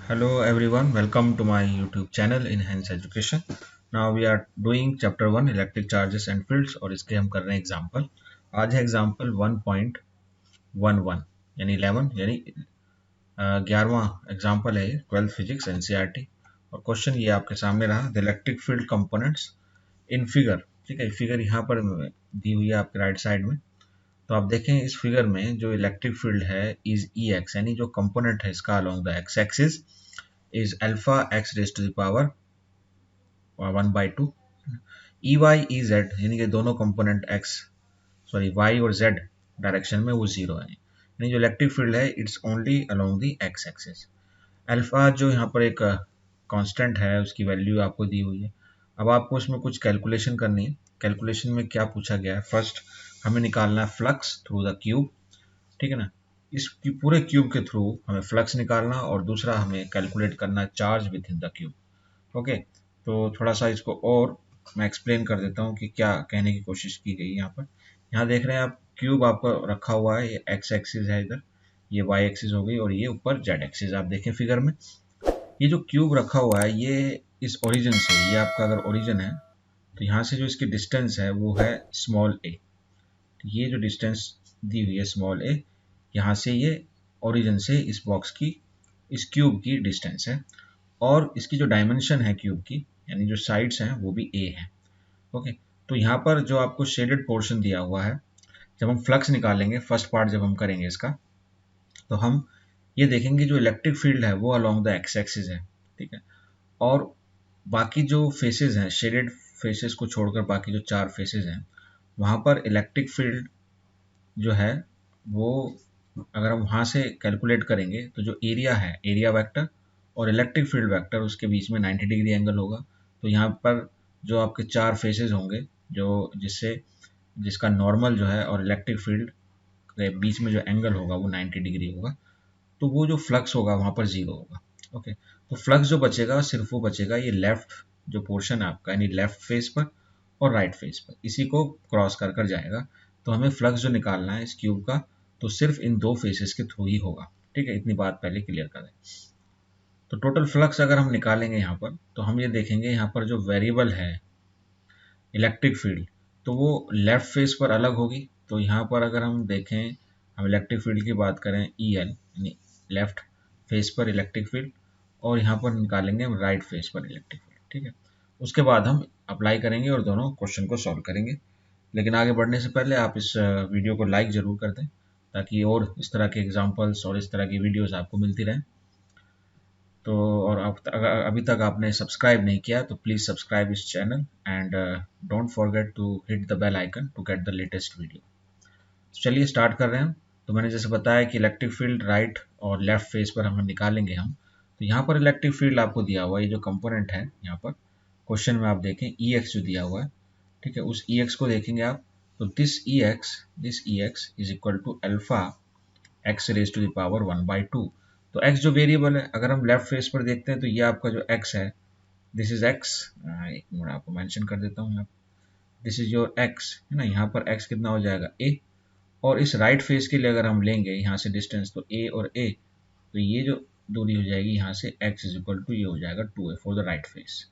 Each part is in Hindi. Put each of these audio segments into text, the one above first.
Hello everyone, welcome to my YouTube channel Enhance Education. Now we are doing chapter 1 electric charges and fields और इसके हम कर रहे हैं एग्जाम्पल. आज है एग्जाम्पल 1.11 यानी 11 यानी 11वां एग्जाम्पल है, 12th फिजिक्स एनसीईआरटी. और क्वेश्चन ये आपके सामने रहा, the electric field components in figure. ठीक है, फिगर यहाँ पर दी हुई है आपके राइट साइड में. तो आप देखें इस फिगर में जो इलेक्ट्रिक फील्ड है इज ई एक्स, यानी जो कंपोनेंट है इसका along the x axis is alpha x raised to the power 1/2. E y E z यानी कि दोनों कंपोनेंट y और z डायरेक्शन में वो जीरो है, यानी जो इलेक्ट्रिक फील्ड है it's only along the x axis. Alpha जो यहाँ पर एक कांस्टेंट है उसकी वैल्यू आपको दी हुई है. अब आपको इसमें कुछ कैलकुलेशन करनी है. कैलकुलेशन में क्या पूछा गया है, फर्स्ट हमें निकालना है फ्लक्स थ्रू द क्यूब. ठीक है ना, इस पूरे क्यूब के थ्रू हमें फ्लक्स निकालना और दूसरा हमें कैलकुलेट करना charge with in the cube. Okay, तो थोड़ा सा इसको और मैं एक्सप्लेन कर देता हूँ कि क्या कहने की कोशिश की गई यहाँ पर. यहाँ देख रहे हैं आप, क्यूब आपका रखा हुआ है, ये एक्स एक्सिस है, इधर ये वाई एक्सिस हो गई और ये ऊपर जेड एक्सिस. आप देखें फिगर में ये जो क्यूब रखा हुआ है ये इस ओरिजिन से, ये आपका अगर ओरिजिन है तो यहाँ से जो इसकी डिस्टेंस है वो है स्मॉल ए. ये जो डिस्टेंस दी हुई है स्मॉल ए, यहाँ से ये ओरिजिन से इस बॉक्स की, इस क्यूब की डिस्टेंस है. और इसकी जो डायमेंशन है क्यूब की, यानी जो साइड्स हैं वो भी ए है. ओके, तो यहाँ पर जो आपको शेडेड पोर्शन दिया हुआ है, जब हम फ्लक्स निकालेंगे फर्स्ट पार्ट जब हम करेंगे इसका, तो हम ये देखेंगे जो इलेक्ट्रिक फील्ड है वो अलोंग द एक्स एक्सिस है. ठीक है, और बाकी जो फेसेस हैं, शेडेड फेसेस को छोड़कर बाकी जो चार फेसेस हैं, वहाँ पर इलेक्ट्रिक फील्ड जो है वो अगर हम वहाँ से कैलकुलेट करेंगे तो जो एरिया है, एरिया वेक्टर और इलेक्ट्रिक फील्ड वेक्टर, उसके बीच में 90 डिग्री एंगल होगा. तो यहाँ पर जो आपके चार फेसेस होंगे, जो जिसका नॉर्मल जो है और इलेक्ट्रिक फील्ड के बीच में जो एंगल होगा वो 90 डिग्री होगा. तो वो जो फ्लक्स होगा वहाँ पर जीरो होगा. ओके, तो फ्लक्स जो बचेगा सिर्फ वो बचेगा ये लेफ्ट जो पोर्शन है आपका, यानी लेफ्ट फेस पर और राइट फेस पर, इसी को क्रॉस कर कर जाएगा. तो हमें फ्लक्स जो निकालना है इस क्यूब का तो सिर्फ इन दो फेसेस के थ्रू ही होगा. ठीक है, इतनी बात पहले क्लियर कर दें. तो टोटल फ्लक्स अगर हम निकालेंगे यहाँ पर तो हम ये देखेंगे यहाँ पर जो वेरिएबल है इलेक्ट्रिक फील्ड, तो वो लेफ्ट फेस पर अलग होगी. तो यहाँ पर अगर हम देखें, हम इलेक्ट्रिक फील्ड की बात करें ई एल यानी लेफ्ट फेस पर इलेक्ट्रिक फील्ड, और यहाँ पर निकालेंगे हम राइट फेस पर इलेक्ट्रिक फील्ड. ठीक है, उसके बाद हम अप्लाई करेंगे और दोनों क्वेश्चन को सॉल्व करेंगे. लेकिन आगे बढ़ने से पहले आप इस वीडियो को लाइक ज़रूर कर दें ताकि और इस तरह के एग्जांपल्स और इस तरह की वीडियोस आपको मिलती रहें. तो और अगर अभी तक आपने सब्सक्राइब नहीं किया तो प्लीज़ सब्सक्राइब इस channel and don't forget to hit the bell icon to get the latest video. चलिए स्टार्ट कर रहे हैं. तो मैंने जैसे बताया कि इलेक्ट्रिक फील्ड राइट और लेफ्ट फेस पर हम निकालेंगे हम. तो यहाँ पर इलेक्ट्रिक फील्ड आपको दिया हुआ है, ये जो कंपोनेंट है यहाँ पर क्वेश्चन में आप देखें ई एक्स जो दिया हुआ है. ठीक है, उस ई एक्स को देखेंगे आप, तो this E x is equal to alpha x raise to the power 1/2. तो x जो वेरिएबल है, अगर हम लेफ्ट फेस पर देखते हैं तो ये आपका जो x है, दिस इज x. एक मिनट आपको मेंशन कर देता हूँ यहाँ, दिस इज योर x है ना. यहाँ पर x कितना हो जाएगा a, और इस राइट फेस के लिए अगर हम लेंगे यहाँ से डिस्टेंस तो a और a, तो ये जो दूरी हो जाएगी यहाँ से x इज इक्वल टू ये हो जाएगा 2a for the right face.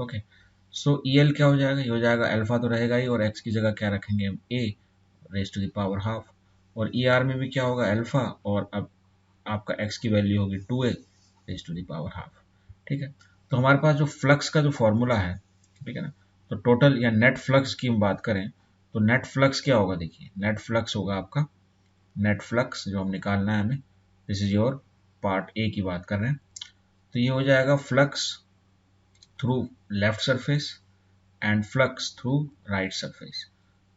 Okay, so E L क्या हो जाएगा, ये हो जाएगा अल्फा तो रहेगा ही, और x की जगह क्या रखेंगे हम a raise to the power half, और ई आर में भी क्या होगा अल्फा, और अब आपका x की वैल्यू होगी 2a raise to the power half. ठीक है, तो हमारे पास जो फ्लक्स का जो फॉर्मूला है, ठीक है ना, तो टोटल या नेट फ्लक्स की हम बात करें तो नेट फ्लक्स क्या होगा, देखिए नेट फ्लक्स होगा आपका, नेट फ्लक्स जो हम निकालना है हमें, this is your part A की बात कर रहे हैं, तो ये हो जाएगा flux through left surface and flux through right surface.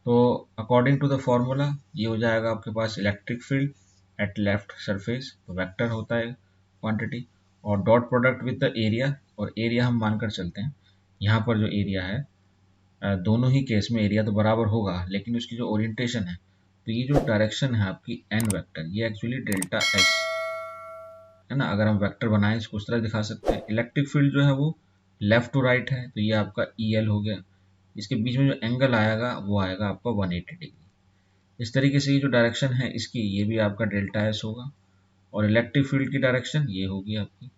तो अकॉर्डिंग टू द फॉर्मूला ये हो जाएगा आपके पास electric field at left surface, तो वेक्टर होता है क्वांटिटी, और dot product with the area, और एरिया हम मानकर चलते हैं यहाँ पर जो एरिया है, दोनों ही केस में एरिया तो बराबर होगा, लेकिन उसकी जो ओरिएंटेशन है, तो ये जो डायरेक्शन है आपकी एन वेक्टर, ये एक्चुअली डेल्टा एस है ना. अगर हम वेक्टर बनाएं इसको उस तरह दिखा सकते हैं. इलेक्ट्रिक फील्ड जो है वो लेफ्ट टू राइट है, तो ये आपका ई एल हो गया. इसके बीच में जो एंगल आएगा वो आएगा आपका 180 डिग्री. इस तरीके से ये जो डायरेक्शन है इसकी, ये भी आपका डेल्टा एस होगा, और इलेक्ट्रिक फील्ड की डायरेक्शन ये होगी आपकी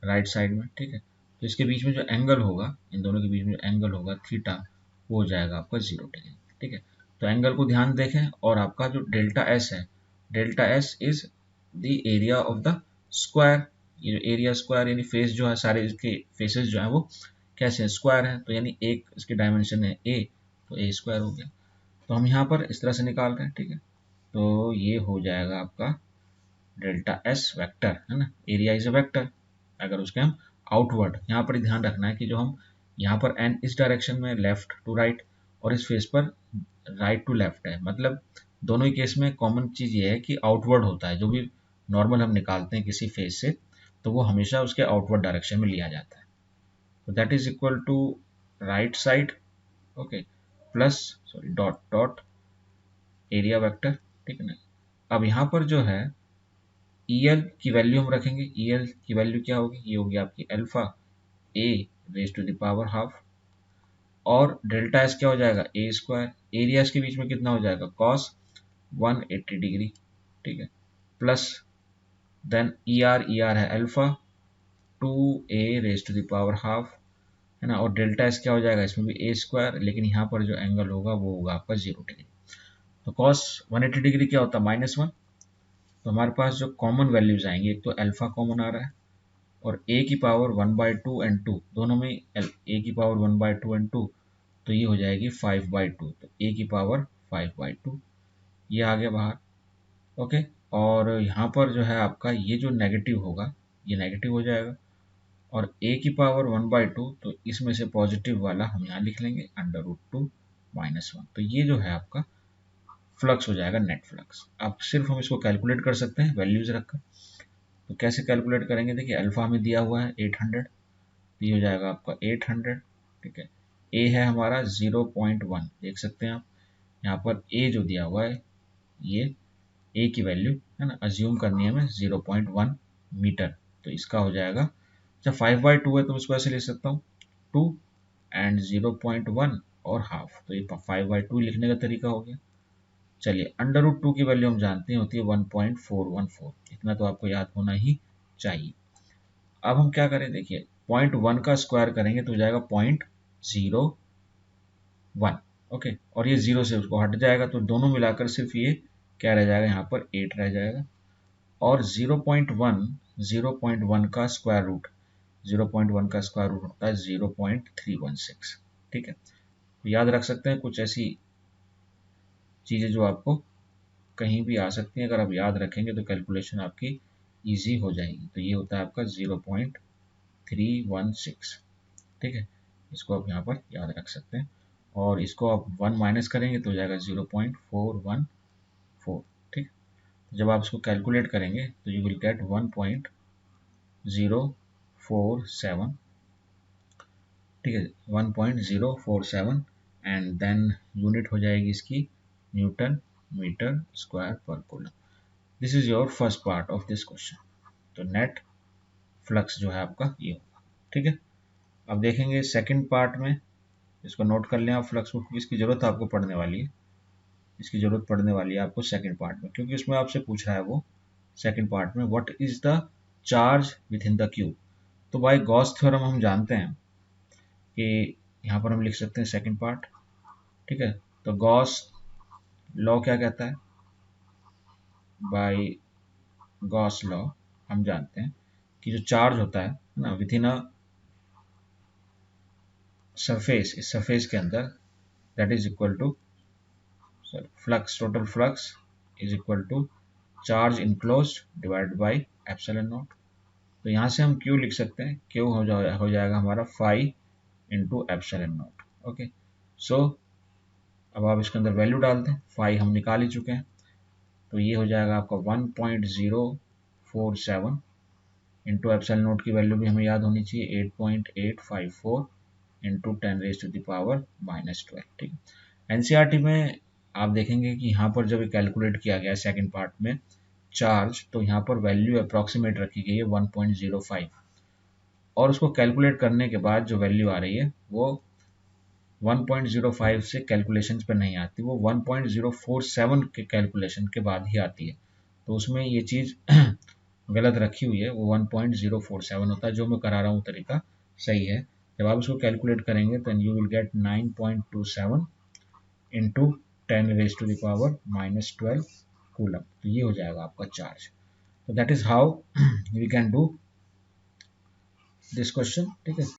राइट साइड में, ठीक है। तो इसके बीच में जो एंगल होगा, इन दोनों के बीच में जो एंगल होगा थीटा, वो हो जाएगा आपका 0 डिग्री, ठीक है। तो एंगल को ध्यान देखें, और आपका जो डेल्टा एस है, delta S is the area of the square. ये जो एरिया स्क्वायर यानी फेस जो है, सारे इसके फेसेस जो है वो कैसे है, स्क्वायर है। तो यानी एक इसकी डायमेंशन है ए, तो ए स्क्वायर हो गया। तो हम यहाँ पर इस तरह से निकाल रहे हैं, ठीक है। तो ये हो जाएगा आपका डेल्टा एस वेक्टर, है ना। Area is a vector. अगर उसके हम आउटवर्ड, यहाँ पर ध्यान रखना है कि जो हम यहाँ पर एन इस डायरेक्शन में लेफ्ट टू राइट, और इस फेस पर राइट टू लेफ्ट है, मतलब दोनों ही केस में कॉमन चीज ये है कि आउटवर्ड होता है। जो भी नॉर्मल हम निकालते हैं किसी फेस से, तो वो हमेशा उसके आउटवर्ड डायरेक्शन में लिया जाता है। तो that is equal to right side, okay, plus sorry dot dot area vector, ठीक है ना। अब यहाँ पर जो है EL की वैल्यू हम रखेंगे। EL की वैल्यू क्या होगी, ये होगी आपकी alpha a raise to the power half, और डेल्टा एस क्या हो जाएगा, ए स्क्वायर। एरिया के बीच में कितना हो जाएगा, कॉस 180 डिग्री, ठीक है, प्लस देन ई आर है alpha 2a raise to the power half, है ना। और डेल्टा एस क्या हो जाएगा, इसमें भी ए स्क्वायर, लेकिन यहाँ पर जो एंगल होगा वो होगा आपका 0 डिग्री। तो कॉस 180 डिग्री क्या होता है, -1। तो हमारे पास जो कॉमन वैल्यूज आएंगे, एक तो अल्फा कॉमन आ रहा है, और a की पावर 1/2 एंड 2 दोनों में a की पावर 1/2 एंड 2, तो ये हो जाएगी 5/2। तो a की पावर 5/2 ये आ गया बाहर, ओके। और यहाँ पर जो है आपका ये जो नेगेटिव होगा, ये नेगेटिव हो जाएगा, और a की पावर 1/2, तो इसमें से पॉजिटिव वाला हम यहाँ लिख लेंगे √2 -1। तो ये जो है आपका फ्लक्स हो जाएगा, नेट फ्लक्स। अब सिर्फ हम इसको कैलकुलेट कर सकते हैं वैल्यूज रखकर। तो कैसे कैलकुलेट करेंगे, देखिए अल्फा हमें दिया हुआ है 800, ये हो जाएगा आपका 800, ठीक है। ए है हमारा 0.1, देख सकते हैं आप यहाँ पर ए जो दिया हुआ है, ये ए की वैल्यू है ना, अज्यूम करनी है हमें 0.1 मीटर। तो इसका हो जाएगा, अच्छा 5/2 है तो इसको ऐसे लिख सकता हूँ 2 एंड 0.1 और हाफ, तो ये 5/2 लिखने का तरीका हो गया। चलिए √2 की वैल्यू हम जानते हैं होती है 1.414, इतना तो आपको याद होना ही चाहिए। अब हम क्या करें, देखिए 0.1 का स्क्वायर करेंगे तो हो जाएगा 0.01, ओके, और ये 0 से उसको हट जाएगा, तो दोनों मिलाकर सिर्फ ये क्या रह जाएगा, यहाँ पर 8 रह जाएगा। और 0.1 का स्क्वायर रूट, 0.1 का स्क्वायर रूट होता है 0.316, ठीक है। तो याद रख सकते हैं कुछ ऐसी चीज़ें जो आपको कहीं भी आ सकती हैं, अगर आप याद रखेंगे तो कैलकुलेशन आपकी इजी हो जाएगी। तो ये होता है आपका 0.316, ठीक है। इसको आप यहाँ पर याद रख सकते हैं, और इसको आप 1 माइनस करेंगे तो हो जाएगा 0.414, ठीक। जब आप इसको कैलकुलेट करेंगे तो यू विल गेट 1.047, ठीक है, 1.047, एंड देन यूनिट हो जाएगी इसकी न्यूटन मीटर स्क्वायर पर coulomb. This is your first part of this question. तो नेट फ्लक्स जो है आपका ये होगा, ठीक है। अब देखेंगे सेकंड पार्ट में, इसको नोट कर लें आप फ्लक्स को, क्योंकि इसकी जरूरत आपको पड़ने वाली है, इसकी जरूरत पड़ने वाली है आपको सेकंड पार्ट में, क्योंकि उसमें आपसे पूछ रहा है वो सेकंड पार्ट में what is the charge with in the cube. तो बाय गॉस थ्योरम हम जानते हैं कि यहाँ पर हम लिख सकते हैं सेकंड पार्ट, ठीक है। तो गॉस लॉ क्या कहता है, बाय गॉस लॉ हम जानते हैं कि जो चार्ज होता है ना विद इन अ सरफेस, इस सरफेस के अंदर, that is equal to flux, total flux is equal to charge enclosed divided by epsilon naught. तो यहाँ से हम Q लिख सकते हैं, Q हो जाएगा हमारा phi into epsilon not, okay. So अब आप इसके अंदर वैल्यू डाल दें, फाई हम निकाल ही चुके हैं, तो ये हो जाएगा आपका 1.047 इंटू एप्सिलॉन नॉट की वैल्यू भी हमें याद होनी चाहिए 8.854 इंटू 10⁻⁻12, ठीक है। एनसीईआरटी में आप देखेंगे कि यहाँ पर जब कैलकुलेट किया गया सेकंड पार्ट में चार्ज, तो यहाँ पर वैल्यू अप्रॉक्सीमेट रखी गई है 1.05, और उसको कैलकुलेट करने के बाद जो वैल्यू आ रही है वो 1.05 से कैलकुलेशंस पर नहीं आती, वो 1.047 के कैलकुलेशन के बाद ही आती है। तो उसमें ये चीज़ गलत रखी हुई है वो 1.047 होता है। जो मैं करा रहा हूँ तरीका सही है। जब आप इसको कैलकुलेट करेंगे तो you will get 9.27 into 10⁻⁻12 coulomb. तो ये हो जाएगा आपका चार्ज। तो that is how we can do this question. ठीक है।